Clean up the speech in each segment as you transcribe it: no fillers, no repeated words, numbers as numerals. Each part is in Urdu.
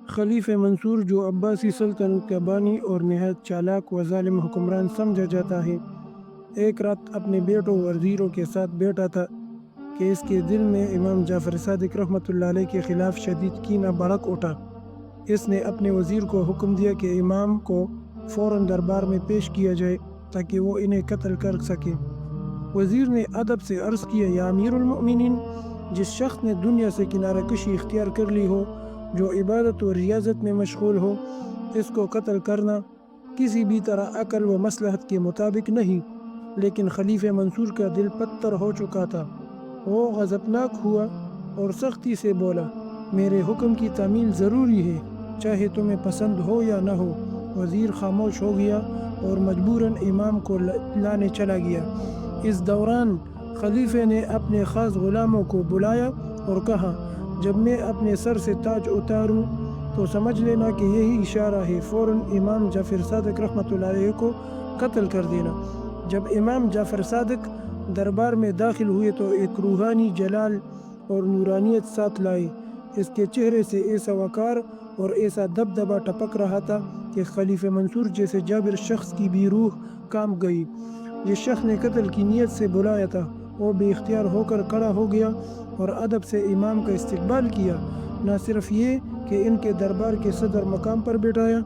خلیفہ منصور جو عباسی سلطنت کا بانی اور نہایت چالاک و ظالم حکمران سمجھا جاتا ہے، ایک رات اپنے بیٹوں وزیروں کے ساتھ بیٹھا تھا کہ اس کے دل میں امام جعفر صادق رحمۃ اللہ علیہ کے خلاف شدید کینہ بھڑک اٹھا۔ اس نے اپنے وزیر کو حکم دیا کہ امام کو فوراً دربار میں پیش کیا جائے تاکہ وہ انہیں قتل کر سکے۔ وزیر نے ادب سے عرض کیا، یا امیر المؤمنین، جس شخص نے دنیا سے کنارہ کشی اختیار کر لی ہو، جو عبادت و ریاضت میں مشغول ہو، اس کو قتل کرنا کسی بھی طرح عقل و مصلحت کے مطابق نہیں۔ لیکن خلیفہ منصور کا دل پتھر ہو چکا تھا۔ وہ غضبناک ہوا اور سختی سے بولا، میرے حکم کی تعمیل ضروری ہے، چاہے تمہیں پسند ہو یا نہ ہو۔ وزیر خاموش ہو گیا اور مجبوراً امام کو لانے چلا گیا۔ اس دوران خلیفہ نے اپنے خاص غلاموں کو بلایا اور کہا، جب میں اپنے سر سے تاج اتاروں تو سمجھ لینا کہ یہی اشارہ ہے، فوراً امام جعفر صادق رحمۃ اللہ علیہ کو قتل کر دینا۔ جب امام جعفر صادق دربار میں داخل ہوئے تو ایک روحانی جلال اور نورانیت ساتھ لائے۔ اس کے چہرے سے ایسا وقار اور ایسا دبدبہ ٹپک رہا تھا کہ خلیفہ منصور جیسے جابر شخص کی بھی روح کانپ گئی۔ جس شخص نے قتل کی نیت سے بلایا تھا، وہ بے اختیار ہو کر کھڑا ہو گیا اور ادب سے امام کا استقبال کیا۔ نہ صرف یہ کہ ان کے دربار کے صدر مقام پر بٹھایا،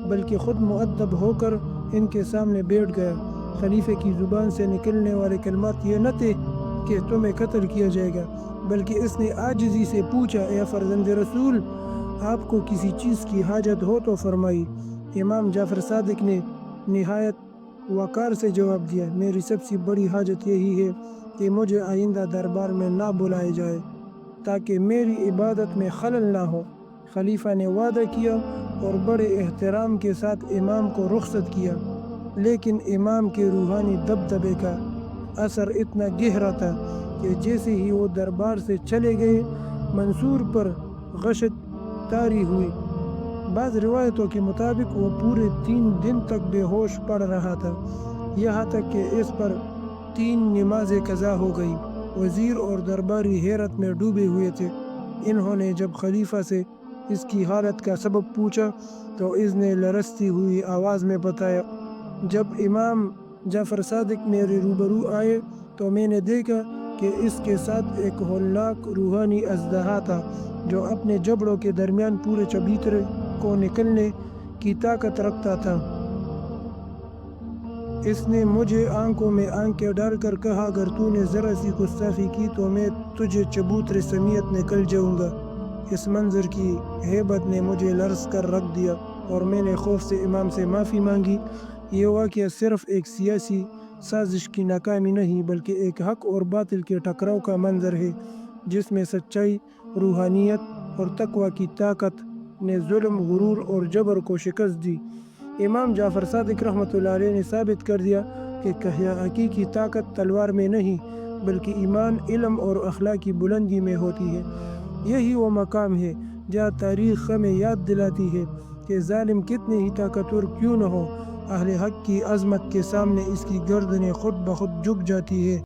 بلکہ خود مؤدب ہو کر ان کے سامنے بیٹھ گیا۔ خلیفہ کی زبان سے نکلنے والے کلمات یہ نہ تھے کہ تمہیں قتل کیا جائے گا، بلکہ اس نے عاجزی سے پوچھا، اے فرزند رسول، آپ کو کسی چیز کی حاجت ہو تو فرمائی۔ امام جعفر صادق نے نہایت وقار سے جواب دیا، میری سب سے بڑی حاجت یہی ہے کہ مجھے آئندہ دربار میں نہ بلایا جائے تاکہ میری عبادت میں خلل نہ ہو۔ خلیفہ نے وعدہ کیا اور بڑے احترام کے ساتھ امام کو رخصت کیا، لیکن امام کے روحانی دبدبے کا اثر اتنا گہرا تھا کہ جیسے ہی وہ دربار سے چلے گئے، منصور پر غشت طاری ہوئی۔ بعض روایتوں کے مطابق وہ پورے 3 دن تک بے ہوش پڑ رہا تھا، یہاں تک کہ اس پر 3 نمازیں قضا ہو گئی۔ وزیر اور درباری حیرت میں ڈوبے ہوئے تھے۔ انہوں نے جب خلیفہ سے اس کی حالت کا سبب پوچھا تو اس نے لرزتی ہوئی آواز میں بتایا، جب امام جعفر صادق میرے روبرو آئے تو میں نے دیکھا کہ اس کے ساتھ ایک ہولناک روحانی اژدہا تھا جو اپنے جبڑوں کے درمیان پورے چبوترے کو نکلنے کی طاقت رکھتا تھا۔ اس نے مجھے آنکھوں میں آنکھیں ڈال کر کہا، اگر تو نے ذرا سی گستاخی کی تو میں تجھے چبوترے سمیت نکل جاؤں گا۔ اس منظر کی ہیبت نے مجھے لرز کر رکھ دیا اور میں نے خوف سے امام سے معافی مانگی۔ یہ واقعہ صرف ایک سیاسی سازش کی ناکامی نہیں، بلکہ ایک حق اور باطل کے ٹکراؤ کا منظر ہے جس میں سچائی، روحانیت اور تقویٰ کی طاقت نے ظلم، غرور اور جبر کو شکست دی۔ امام جعفر صادق رحمۃ اللہ علیہ نے ثابت کر دیا کہ حقیقی طاقت تلوار میں نہیں، بلکہ ایمان، علم اور اخلاق کی بلندی میں ہوتی ہے۔ یہی وہ مقام ہے جہاں تاریخ ہمیں یاد دلاتی ہے کہ ظالم کتنے ہی طاقتور کیوں نہ ہو، اہل حق کی عظمت کے سامنے اس کی گردنیں خود بخود جھک جاتی ہے۔